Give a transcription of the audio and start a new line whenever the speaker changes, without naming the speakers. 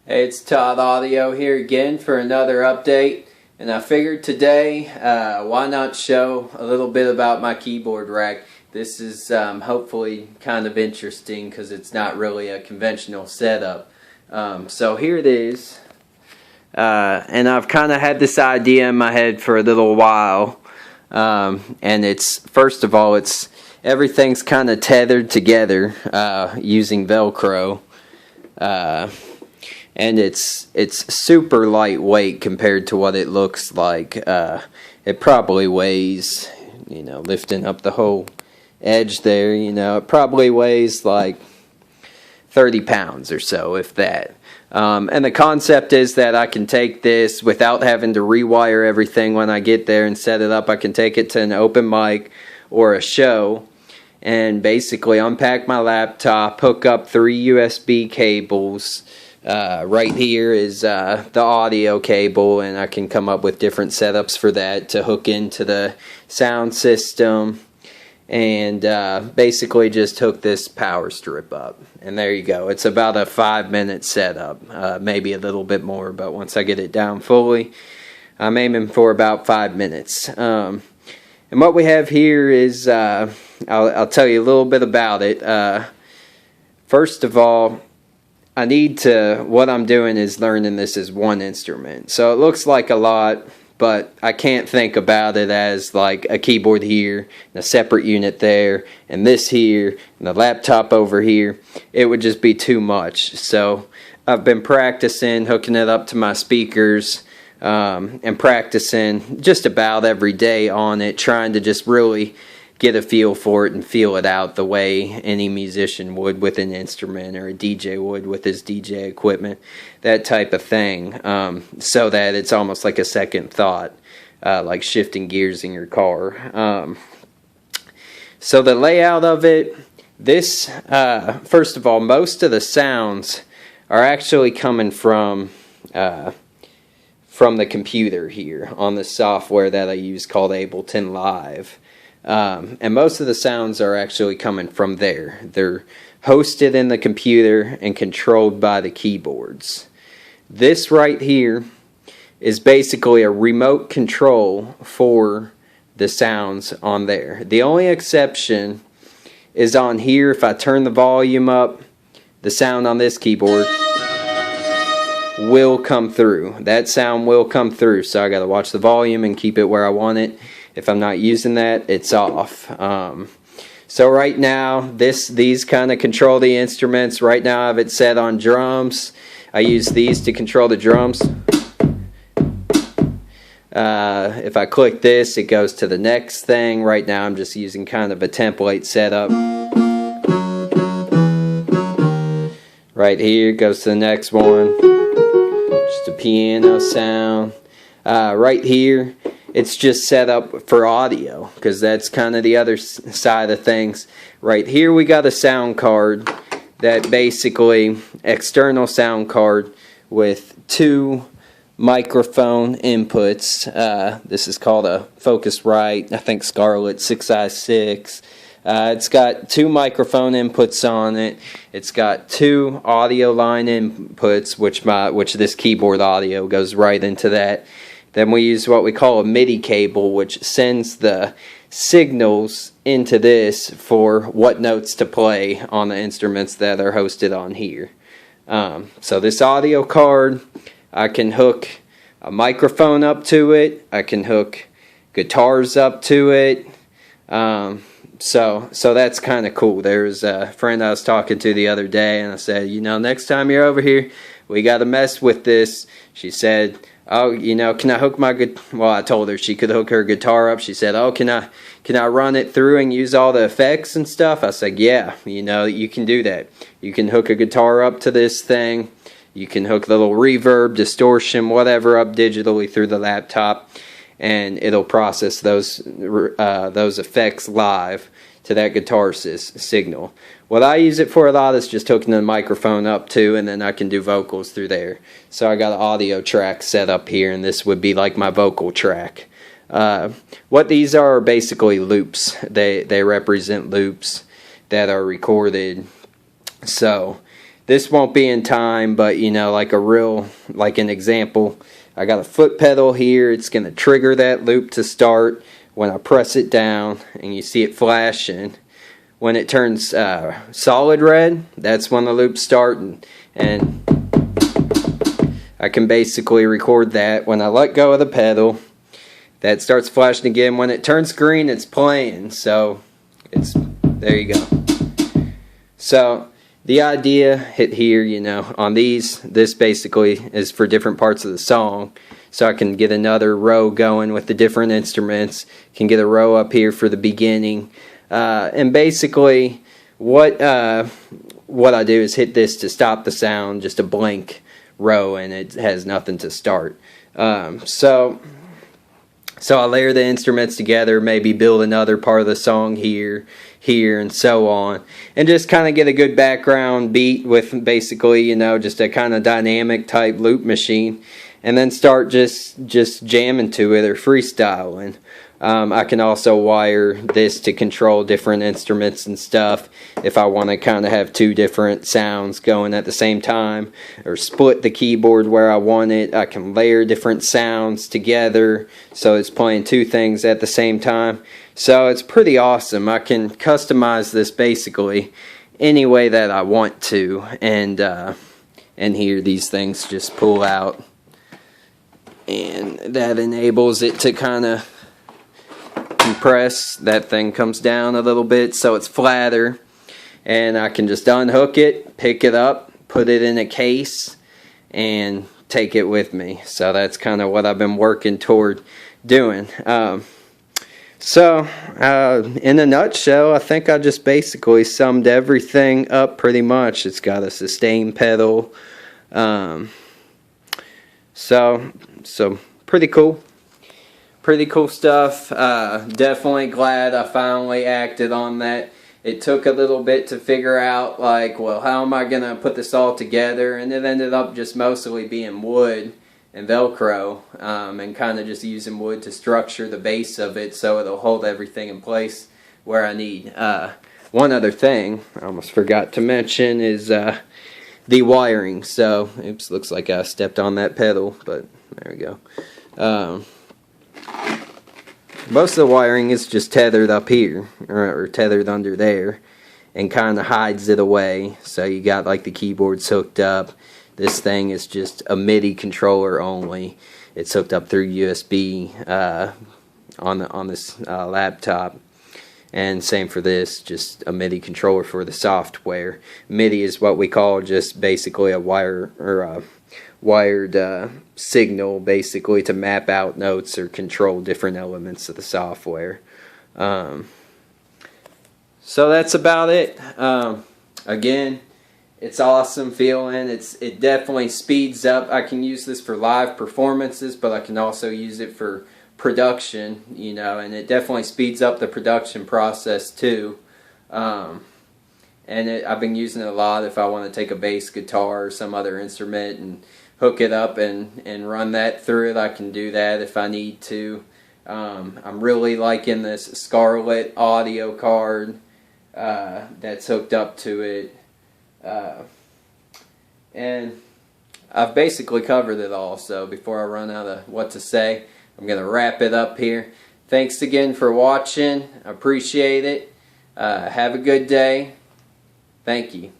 Hey, it's Todd Audio here again for another update, and I figured today why not show a little bit about my keyboard rack. This is hopefully kind of interesting because it's not really a conventional setup. So here it is, and I've kind of had this idea in my head for a little while, and it's, first of all, everything's kind of tethered together using Velcro. And it's super lightweight compared to what it looks like. It probably weighs, lifting up the whole edge there, it probably weighs like 30 pounds or so, if that. And the concept is that I can take this without having to rewire everything when I get there and set it up. I can take it to an open mic or a show and basically unpack my laptop, hook up 3 USB cables. Right here is the audio cable, and I can come up with different setups for that to hook into the sound system, and basically just hook this power strip up, and there you go. It's about a 5-minute setup, maybe a little bit more, but once I get it down fully, I'm aiming for about 5 minutes. And what we have here is, I'll tell you a little bit about it. First of all, what I'm doing is learning this as one instrument. So it looks like a lot, but I can't think about it as like a keyboard here, and a separate unit there, and this here, and the laptop over here. It would just be too much. So I've been practicing, hooking it up to my speakers, and practicing just about every day on it, trying to just really get a feel for it and feel it out the way any musician would with an instrument, or a DJ would with his DJ equipment, that type of thing, so that it's almost like a second thought, like shifting gears in your car. So the layout of it, this, first of all, most of the sounds are actually coming from the computer here on the software that I use called Ableton Live. And most of the sounds are actually coming from there. They're hosted in the computer and controlled by the keyboards. This right here is basically a remote control for the sounds on there. The only exception is on here. If I turn the volume up, the sound on this keyboard will come through. That sound will come through, so I gotta watch the volume and keep it where I want it. If I'm not using that, it's off. So right now, these kind of control the instruments. Right now I have it set on drums. I use these to control the drums. If I click this, it goes to the next thing. Right now I'm just using kind of a template setup. Right here, it goes to the next one. Just a piano sound. Right here, it's just set up for audio, because that's kind of the other side of things. Right here we got a sound card, that basically external sound card with 2 microphone inputs. This is called a Focusrite, I think, Scarlett 6i6. It's got 2 microphone inputs on it. It's got 2 audio line inputs, which this keyboard audio goes right into that. Then we use what we call a MIDI cable, which sends the signals into this for what notes to play on the instruments that are hosted on here. So this audio card, I can hook a microphone up to it. I can hook guitars up to it. So that's kind of cool. There's a friend I was talking to the other day, and I said, next time you're over here, we got to mess with this. She said, oh, can I hook my well, I told her she could hook her guitar up. She said, oh, can I run it through and use all the effects and stuff? I said, yeah, you can do that. You can hook a guitar up to this thing. You can hook the little reverb, distortion, whatever up digitally through the laptop, and it'll process those effects live to that guitar signal. What I use it for a lot is just hooking the microphone up to, and then I can do vocals through there. So I got an audio track set up here, and this would be like my vocal track. What these are basically loops. They represent loops that are recorded. So this won't be in time, but you know, like an example, I got a foot pedal here. It's going to trigger that loop to start when I press it down, and you see it flashing. When it turns solid red, that's when the loop's starting, and I can basically record that. When I let go of the pedal, that starts flashing again. When it turns green, it's playing. So there you go. So the idea hit here, you know, on this basically is for different parts of the song. So I can get another row going with the different instruments. Can get a row up here for the beginning. And basically what I do is hit this to stop the sound, just a blank row, and it has nothing to start. So I layer the instruments together, maybe build another part of the song here, and so on, and just kind of get a good background beat with basically, you know, just a kind of dynamic type loop machine, and then start just jamming to it or freestyling. I can also wire this to control different instruments and stuff if I want to kind of have two different sounds going at the same time, or split the keyboard where I want it. I can layer different sounds together so it's playing two things at the same time. So it's pretty awesome. I can customize this basically any way that I want to, and here these things just pull out, and that enables it to kind of compress. That thing comes down a little bit so it's flatter, and I can just unhook it, pick it up, put it in a case, and take it with me. So that's kind of what I've been working toward doing. So in a nutshell, I think I just basically summed everything up pretty much. It's got a sustain pedal, so pretty cool. Pretty cool stuff. Definitely glad I finally acted on that. It took a little bit to figure out, like, well, how am I going to put this all together? And it ended up just mostly being wood and Velcro, and kind of just using wood to structure the base of it so it'll hold everything in place where I need. One other thing I almost forgot to mention is the wiring. So, oops, looks like I stepped on that pedal, but there we go. Most of the wiring is just tethered up here, or tethered under there, and kind of hides it away. So you got like the keyboards hooked up. This thing is just a MIDI controller only. It's hooked up through USB on this laptop, and same for this, just a MIDI controller for the software. MIDI is what we call just basically a wire, or a wired signal, basically to map out notes or control different elements of the software. So that's about it. Again, it's awesome feeling. It definitely speeds up. I can use this for live performances, but I can also use it for production, you know, and it definitely speeds up the production process too. And I've been using it a lot if I want to take a bass guitar or some other instrument and hook it up and run that through it. I can do that if I need to. I'm really liking this Scarlett audio card that's hooked up to it. And I've basically covered it all, so before I run out of what to say, I'm going to wrap it up here. Thanks again for watching. I appreciate it. Have a good day. Thank you.